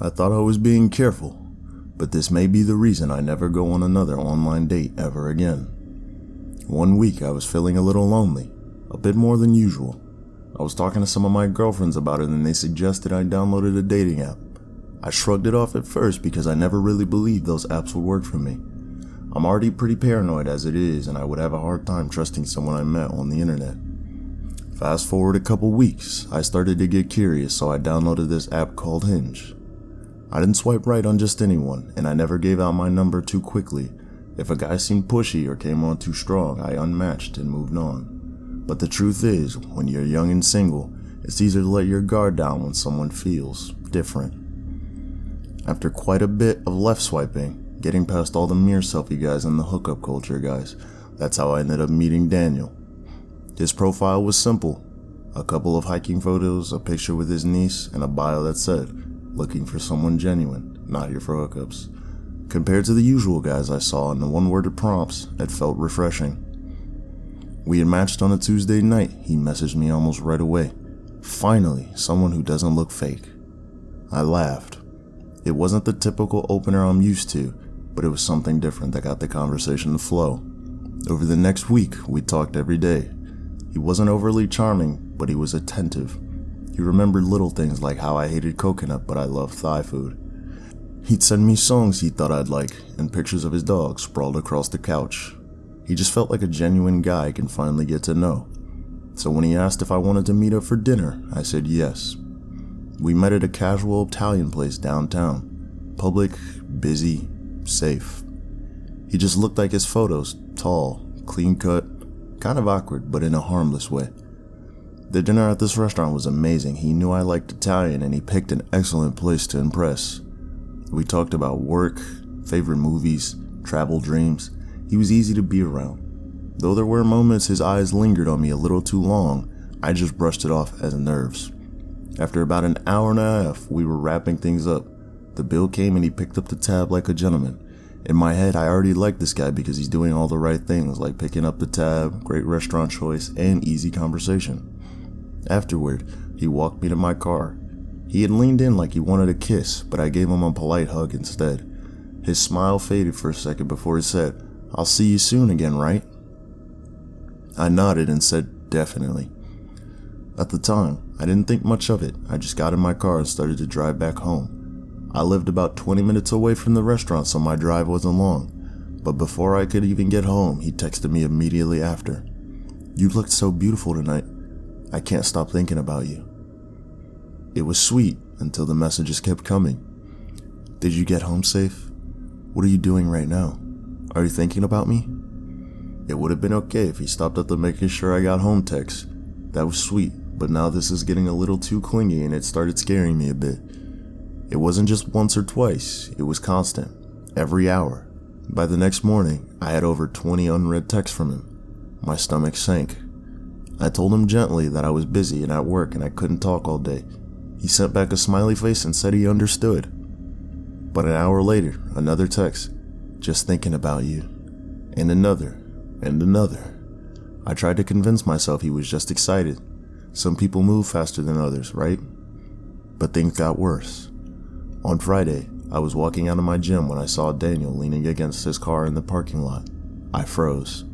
I thought I was being careful, but this may be the reason I never go on another online date ever again. One week I was feeling a little lonely, a bit more than usual. I was talking to some of my girlfriends about it and they suggested I downloaded a dating app. I shrugged it off at first because I never really believed those apps would work for me. I'm already pretty paranoid as it is, and I would have a hard time trusting someone I met on the internet. Fast forward a couple weeks, I started to get curious, so I downloaded this app called Hinge. I didn't swipe right on just anyone, and I never gave out my number too quickly. If a guy seemed pushy or came on too strong, I unmatched and moved on. But the truth is, when you're young and single, it's easier to let your guard down when someone feels different. After quite a bit of left swiping, getting past all the mirror selfie guys and the hookup culture guys, that's how I ended up meeting Daniel. His profile was simple. A couple of hiking photos, a picture with his niece, and a bio that said, "Looking for someone genuine, not here for hookups." Compared to the usual guys I saw in the one-worded prompts, it felt refreshing. We had matched on a Tuesday night. He messaged me almost right away. Finally, someone who doesn't look fake. I laughed. It wasn't the typical opener I'm used to, but it was something different that got the conversation to flow. Over the next week, we talked every day. He wasn't overly charming, but he was attentive. He remembered little things like how I hated coconut, but I loved Thai food. He'd send me songs he thought I'd like, and pictures of his dog sprawled across the couch. He just felt like a genuine guy I can finally get to know. So when he asked if I wanted to meet up for dinner, I said yes. We met at a casual Italian place downtown. Public, busy, safe. He just looked like his photos, tall, clean-cut, kind of awkward, but in a harmless way. The dinner at this restaurant was amazing. He knew I liked Italian and he picked an excellent place to impress. We talked about work, favorite movies, travel dreams. He was easy to be around. Though there were moments his eyes lingered on me a little too long, I just brushed it off as nerves. After about an hour and a half, we were wrapping things up. The bill came and he picked up the tab like a gentleman. In my head, I already liked this guy because he's doing all the right things, like picking up the tab, great restaurant choice, and easy conversation. Afterward, he walked me to my car. He had leaned in like he wanted a kiss, but I gave him a polite hug instead. His smile faded for a second before he said, "I'll see you soon again, right?" I nodded and said, "Definitely." At the time, I didn't think much of it. I just got in my car and started to drive back home. I lived about 20 minutes away from the restaurant, so my drive wasn't long. But before I could even get home, he texted me immediately after. "You looked so beautiful tonight. I can't stop thinking about you." It was sweet until the messages kept coming. "Did you get home safe? What are you doing right now? Are you thinking about me?" It would have been okay if he stopped at the making sure I got home text. That was sweet, but now this is getting a little too clingy and it started scaring me a bit. It wasn't just once or twice, it was constant, every hour. By the next morning, I had over 20 unread texts from him. My stomach sank. I told him gently that I was busy and at work and I couldn't talk all day. He sent back a smiley face and said he understood. But an hour later, another text, "Just thinking about you." And another, and another. I tried to convince myself he was just excited. Some people move faster than others, right? But things got worse. On Friday, I was walking out of my gym when I saw Daniel leaning against his car in the parking lot. I froze.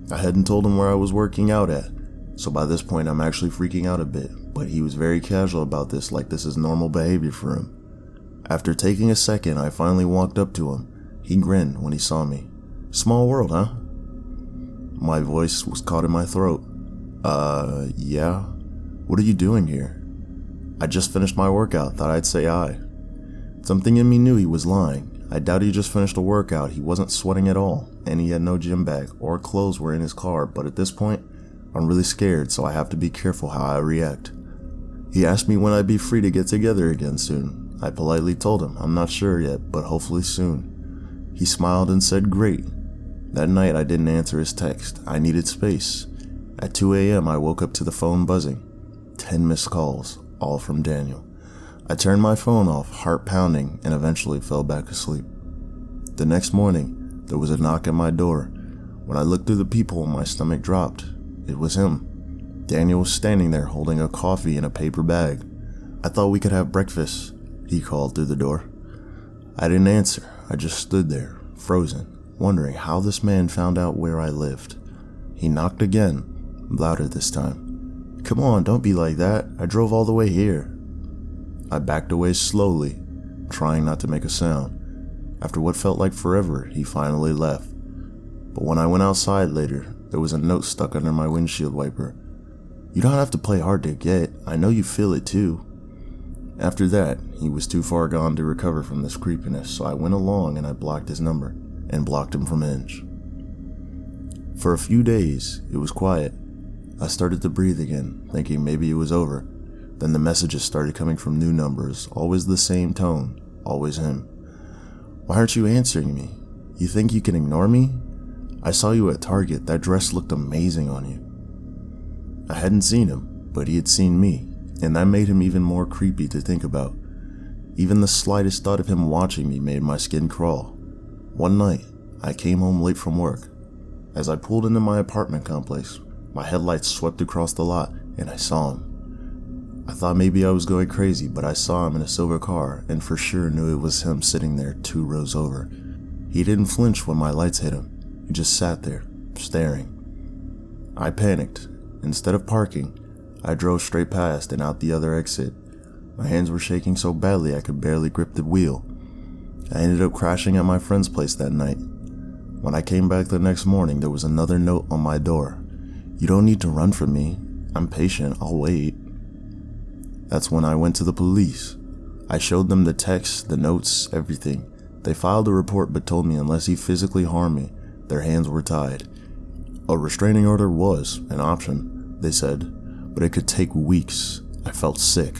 I hadn't told him where I was working out at, so by this point I'm actually freaking out a bit, but he was very casual about this, like this is normal behavior for him. After taking a second, I finally walked up to him. He grinned when he saw me. "Small world, huh?" My voice was caught in my throat. Yeah? What are you doing here?" "I just finished my workout, thought I'd say hi." Something in me knew he was lying. I doubt he just finished a workout. He wasn't sweating at all, and he had no gym bag or clothes were in his car, but at this point, I'm really scared, so I have to be careful how I react. He asked me when I'd be free to get together again soon. I politely told him I'm not sure yet, but hopefully soon. He smiled and said great. That night I didn't answer his text. I needed space. At 2 a.m. I woke up to the phone buzzing. 10 missed calls, all from Daniel. I turned my phone off, heart pounding, and eventually fell back asleep. The next morning, there was a knock at my door. When I looked through the peephole, my stomach dropped. It was him. Daniel was standing there holding a coffee in a paper bag. I thought we could have breakfast. he called through the door. I didn't answer. I just stood there, frozen, wondering how this man found out where I lived. He knocked again, louder this time. Come on, don't be like that. I drove all the way here. I backed away slowly, trying not to make a sound. After what felt like forever, he finally left. But when I went outside later, there was a note stuck under my windshield wiper. You don't have to play hard to get. I know you feel it too. After that, he was too far gone to recover from this creepiness, so I went along and I blocked his number and blocked him from Hinge. For a few days, it was quiet. I started to breathe again, thinking maybe it was over. Then the messages started coming from new numbers, always the same tone, always him. Why aren't you answering me? You think you can ignore me? I saw you at Target. That dress looked amazing on you. I hadn't seen him, but he had seen me, and that made him even more creepy to think about. Even the slightest thought of him watching me made my skin crawl. One night, I came home late from work. As I pulled into my apartment complex, my headlights swept across the lot, and I saw him. I thought maybe I was going crazy, but I saw him in a silver car, and for sure knew it was him sitting there 2 rows over. He didn't flinch when my lights hit him. He just sat there, staring. I panicked. Instead of parking, I drove straight past and out the other exit. My hands were shaking so badly I could barely grip the wheel. I ended up crashing at my friend's place that night. When I came back the next morning, there was another note on my door. You don't need to run from me. I'm patient. I'll wait. That's when I went to the police. I showed them the texts, the notes, everything. They filed a report but told me unless he physically harmed me, their hands were tied. A restraining order was an option, they said, but it could take weeks. I felt sick.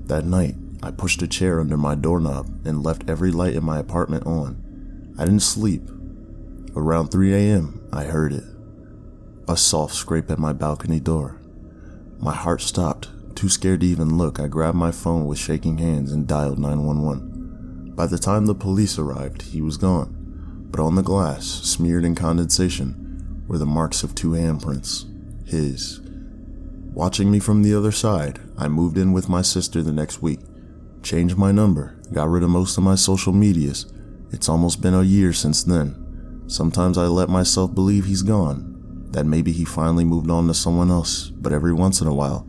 That night, I pushed a chair under my doorknob and left every light in my apartment on. I didn't sleep. Around 3 a.m., I heard it. A soft scrape at my balcony door. My heart stopped. Too scared to even look, I grabbed my phone with shaking hands and dialed 911. By the time the police arrived, he was gone, but on the glass, smeared in condensation, were the marks of 2 handprints, his. Watching me from the other side, I moved in with my sister the next week, changed my number, got rid of most of my social medias. It's almost been a year since then. Sometimes I let myself believe he's gone, that maybe he finally moved on to someone else, but every once in a while,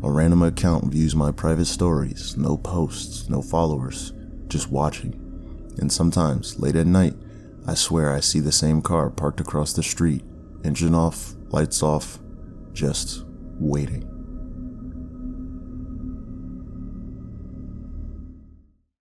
a random account views my private stories, no posts, no followers, just watching. And sometimes, late at night, I swear I see the same car parked across the street, engine off, lights off, just waiting.